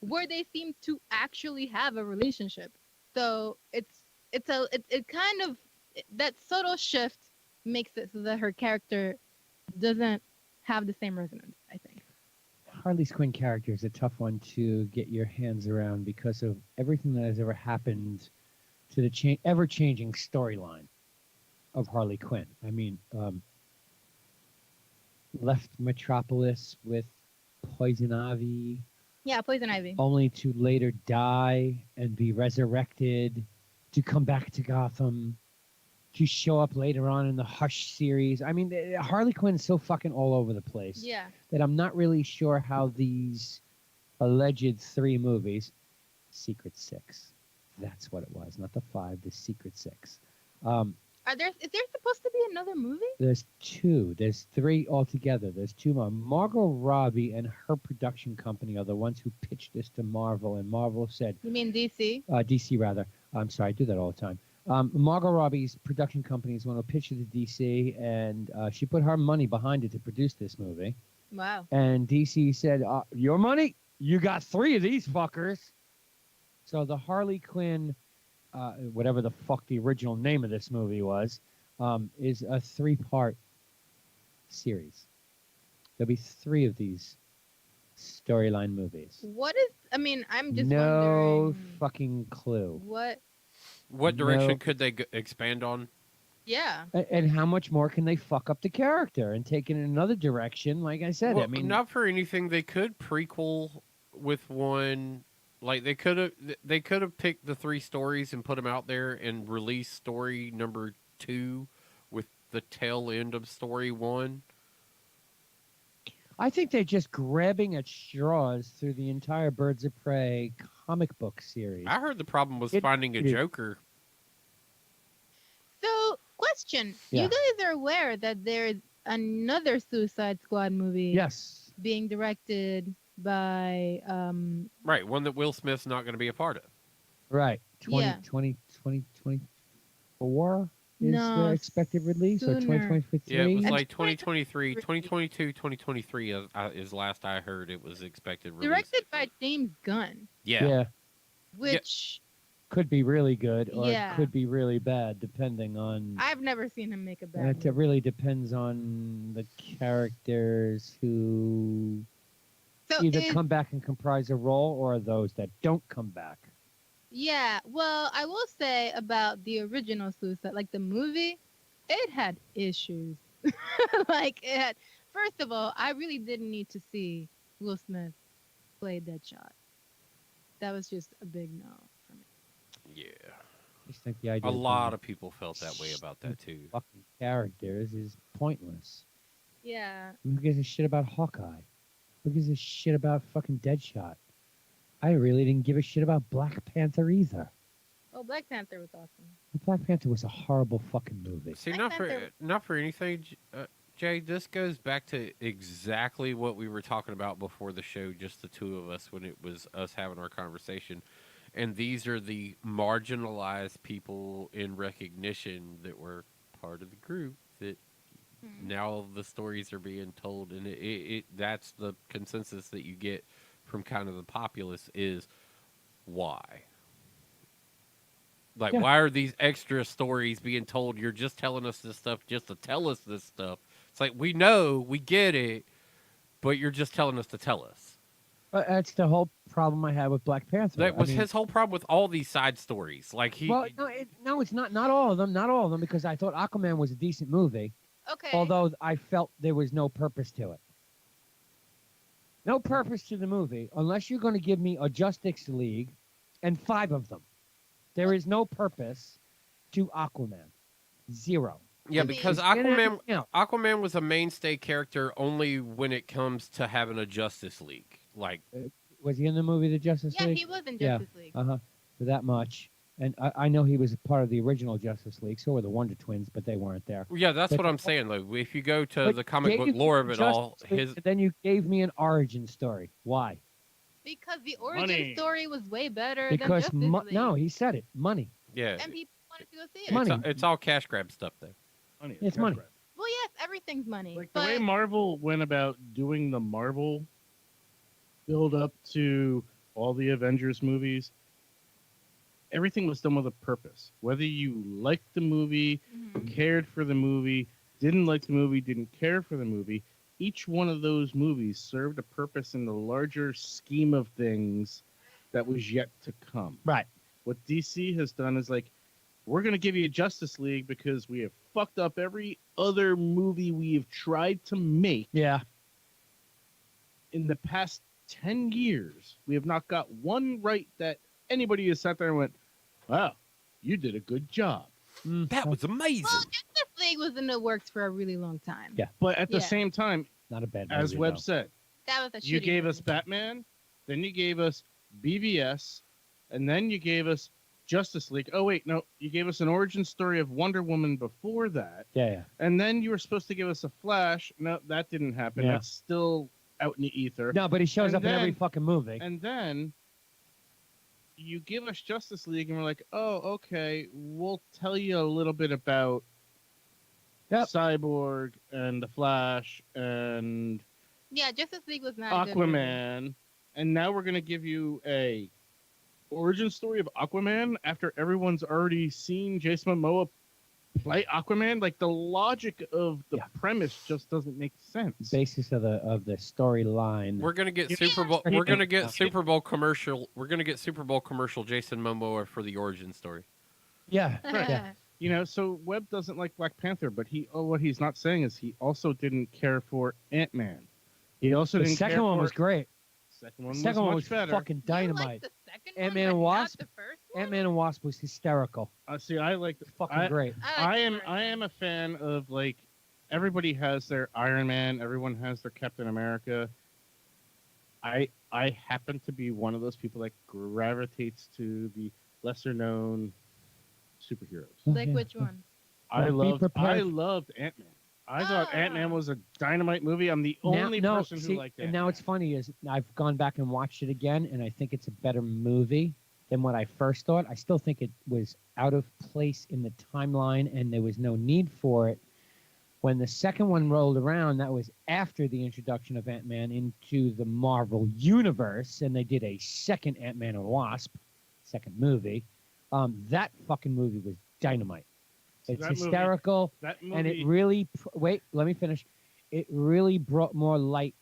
where they seem to actually have a relationship. So it kind of that subtle shift makes it so that her character doesn't have the same resonance, I think. Harley Quinn character is a tough one to get your hands around because of everything that has ever happened to the ever-changing storyline of Harley Quinn. I mean, left Metropolis with Poison Ivy, Yeah, Poison Ivy. only to later die and be resurrected, to come back to Gotham, to show up later on in the Hush series. I mean, Harley Quinn's so fucking all over the place Yeah. that I'm not really sure how these alleged 3 movies, Secret 6, that's what it was, not the 5, the Secret 6. Is there supposed to be another movie? There's 2. There's 3 altogether. There's 2 more. Margot Robbie and her production company are the ones who pitched this to Marvel, and Marvel said... You mean DC? DC, rather. I'm sorry, I do that all the time. Margot Robbie's production company is one who pitched it to DC, and she put her money behind it to produce this movie. Wow. And DC said, your money? You got 3 of these fuckers. So the Harley Quinn... whatever the fuck the original name of this movie was, is a 3-part series. There'll be 3 of these storyline movies. I'm just no wondering. fucking clue. What direction could they expand on? Yeah. And how much more can they fuck up the character and take it in another direction? Like I said, Well, I mean, not for anything. They could prequel with one. Like they could have picked the 3 stories and put them out there and released story number 2 with the tail end of story 1. I think they're just grabbing at straws through the entire Birds of Prey comic book series. I heard the problem was finding a Joker. So, question: Yeah. You guys are aware that there's another Suicide Squad movie? Yes. Being directed by Right, one that Will Smith's not going to be a part of. Right. 2024 is the expected release, or 2023? Yeah, it was like 2023, 2022, 2023 is last I heard it was expected release. Directed by James Gunn. Yeah. Which could be really good, or Yeah. it could be really bad, depending on... I've never seen him make a bad It movie. really depends on the characters who either come back and comprise a role, or those that don't come back. Yeah, well, I will say about the original Suicide, like the movie, it had issues. Like it had. First of all, I really didn't need to see Will Smith play Deadshot. That was just a big no for me. Yeah. I just think the idea A lot of people felt that way about that too. Fucking characters is pointless. Yeah. Who gives a shit about Hawkeye? Who gives a shit about fucking Deadshot? I really didn't give a shit about Black Panther either. Oh, Black Panther was awesome. Black Panther was a horrible fucking movie. See, not for anything, Jay. This goes back to exactly what we were talking about before the show, just the 2 of us, when it was us having our conversation. And these are the marginalized people in recognition that were part of the group that now the stories are being told, and that's the consensus that you get from kind of the populace is why. Like, why are these extra stories being told? You're just telling us this stuff just to tell us this stuff. It's like, we know, we get it, but you're just telling us to tell us. That's the whole problem I had with Black Panther. That was his whole problem with all these side stories. Like no, it's not. Not all of them. Not all of them, because I thought Aquaman was a decent movie. Okay. Although I felt there was no purpose to it. No purpose to the movie unless you're going to give me a Justice League and 5 of them. There is no purpose to Aquaman. 0. Yeah, because Aquaman was a mainstay character only when it comes to having a Justice League. Like, was he in the movie The Justice League? Yeah, he was in Justice League. For that much. And I know he was a part of the original Justice League. So were the Wonder Twins, but they weren't there. Yeah, that's what I'm saying, though. If you go to the comic book lore of it all, then you gave me an origin story. Why? Because the origin story was way better because than Justice League. No, he said it. Money. Yeah. And people wanted to go see it. Money. It's all cash grab stuff, though. Money. It's money. Grab. Well, yes, everything's money. Like the way Marvel went about doing the Marvel build up to all the Avengers movies, everything was done with a purpose. Whether you liked the movie, cared for the movie, didn't like the movie, didn't care for the movie, each one of those movies served a purpose in the larger scheme of things that was yet to come. Right. What DC has done is like, we're going to give you Justice League because we have fucked up every other movie we have tried to make. Yeah. In the past 10 years, we have not got one right that anybody has sat there and went, wow, you did a good job. That was amazing. Well, Justice League was in the works for a really long time. Yeah. But at the Yeah. same time, Not a bad movie, as Webb though. said, That was a you shitty gave movie. us Batman, then you gave us BVS, and then you gave us Justice League. Oh, wait, no, you gave us an origin story of Wonder Woman before that. Yeah. And then you were supposed to give us a Flash. No, that didn't happen. Yeah. That's still out in the ether. No, but he shows And up in every then- fucking movie. And then you give us Justice League, and we're like, oh, okay, we'll tell you a little bit about Yep. Cyborg and the Flash and Yeah, Justice League was not a good movie. Aquaman, and now we're gonna give you a origin story of Aquaman after everyone's already seen Jason Momoa play Aquaman. Like the logic of the Yeah. premise just doesn't make sense. Basis of the storyline. We're gonna get Yeah. Super Bowl. Yeah. We're gonna get Yeah. Super Bowl commercial. We're gonna get Super Bowl commercial. Jason Momoa for the origin story. Yeah. Yeah. You know, so Webb doesn't like Black Panther, but what he's not saying is he also didn't care for Ant-Man. He also The didn't second care one for was great. Second one The second was one much was better. fucking You dynamite. liked the second Ant-Man one, and but Wasp? not the first one? Ant-Man and Wasp was hysterical. See, I like. Fucking I, great. I, I liked the am. first I one. am a fan of like everybody has their Iron Man. Everyone has their Captain America. I happen to be one of those people that gravitates to the lesser known superheroes. Like Yeah. which one? I Be loved prepared. Ant-Man. I thought Ah. Ant-Man was a dynamite movie. I'm the only person who liked and Ant-Man. now it's funny is I've gone back and watched it again, and I think it's a better movie than what I first thought. I still think it was out of place in the timeline, and there was no need for it. When the second one rolled around, that was after the introduction of Ant-Man into the Marvel Universe, and they did a second Ant-Man and Wasp, second movie. That fucking movie was dynamite. So It's that movie- hysterical. that movie. And it really wait, let me finish. It really brought more light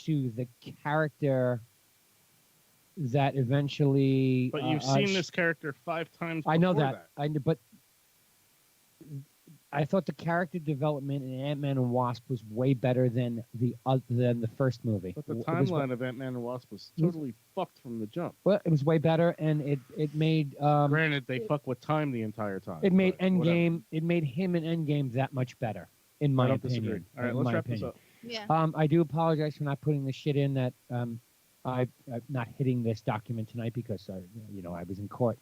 to the character that eventually. but you've seen this character 5 times. I know before that. But I thought the character development in Ant-Man and Wasp was way better than the first movie. But the It was timeline of Ant-Man and Wasp was totally fucked from the jump. well, it was way better, and it made Granted, they fuck with time the entire time. it made but whatever. Endgame. It made him and Endgame that much better, in I my don't opinion. disagree. All right, in let's my wrap this opinion. up. Yeah. I do apologize for not putting the shit in that I'm not hitting this document tonight because I was in court.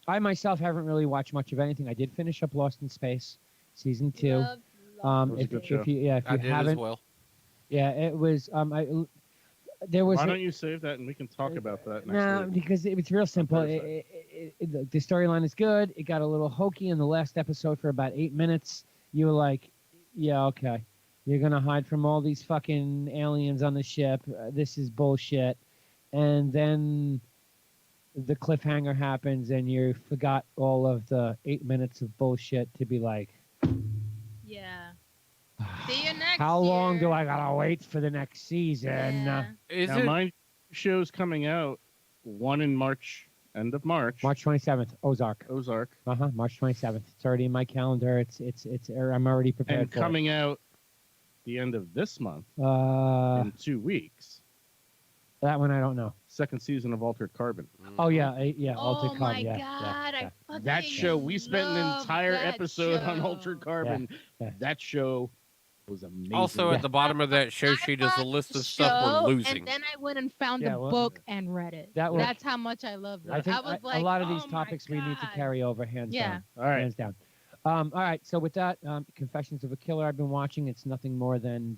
I myself haven't really watched much of anything. I did finish up Lost in Space season 2. Love That was a If good show. if you I if did you as haven't, well. yeah, it was. There was Why don't you save that and we can talk about that next no, week? because it's real simple. Thursday. The storyline is good. It got a little hokey in the last episode for about 8 minutes. You were like, yeah, okay. You're going to hide from all these fucking aliens on the ship. This is bullshit. And then the cliffhanger happens and you forgot all of the 8 minutes of bullshit to be like, Yeah. See you next how long do year. I got to wait for the next season? Yeah. Is Now, it? my show's coming out, one in March, end of March. March 27th, Ozark. Ozark. March 27th. It's already in my calendar. I'm already prepared And for coming out the end of this month, it. in 2 weeks, That one I don't know. second season of Altered Carbon. Oh yeah, yeah. Oh Altered my Carbon, yeah, god, yeah, I fucking That show, we spent an love entire that episode on show. Altered Carbon. Yeah. That show was amazing. Also, Yeah. at the bottom of that show I sheet is a bought list the of stuff show, we're losing. And then I went and found Yeah, the well, book and read it. that was- That's how much I loved it. I think was like, a lot of these "Oh my topics we need to God." carry over hands Yeah. down. All right. Hands down. All right. So with that, Confessions of a Killer, I've been watching. It's nothing more than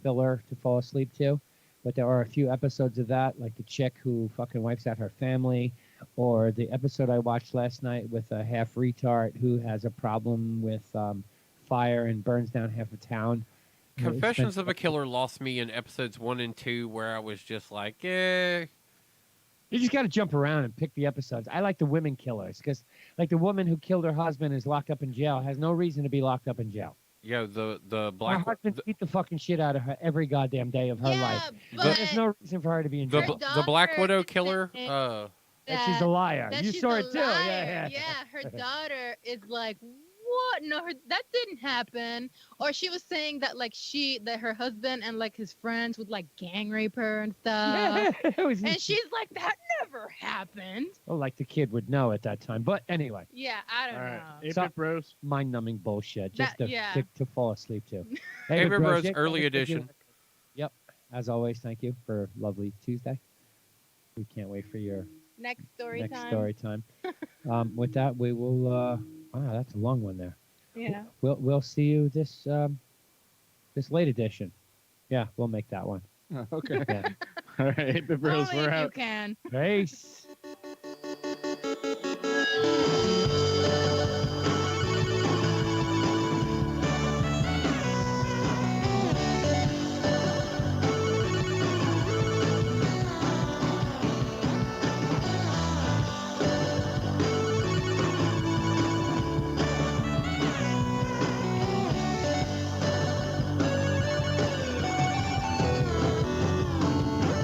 filler to fall asleep to, but there are a few episodes of that, like the chick who fucking wipes out her family, or the episode I watched last night with a half retard who has a problem with fire and burns down half a town. Confessions of a Killer lost me in episodes 1 and 2, where I was just like, eh. You just got to jump around and pick the episodes. I like the women killers because, like, the woman who killed her husband is locked up in jail has no reason to be locked up in jail. Yo, the Her black husband beat the fucking shit out of her every goddamn day of her life. Yeah, The- but There's no reason for her to be in the jail. the Black daughter Widow is killer. saying And she's a liar. that You she's saw a it too. liar. Yeah. Her daughter is like, what? No, that didn't happen. Or she was saying that like that her husband and like his friends would like gang rape her and stuff. Yeah, it was, And she's like, that never happened. well, like the kid would know at that time. But anyway, Yeah, I don't All right, know. 8-Bit Bros. mind-numbing bullshit just to fall asleep to. Hey, Hey, but Bros, Jake, early thank you. edition. Yep. As always, thank you for a lovely Tuesday. We can't wait for your Next story next time. story time. With that, we will. Wow, that's a long one there. Yeah. We'll see you this this late edition. Yeah, we'll make that one. Okay. Yeah. All right, 8-Bit Bros. Only We're if you out. can. Peace.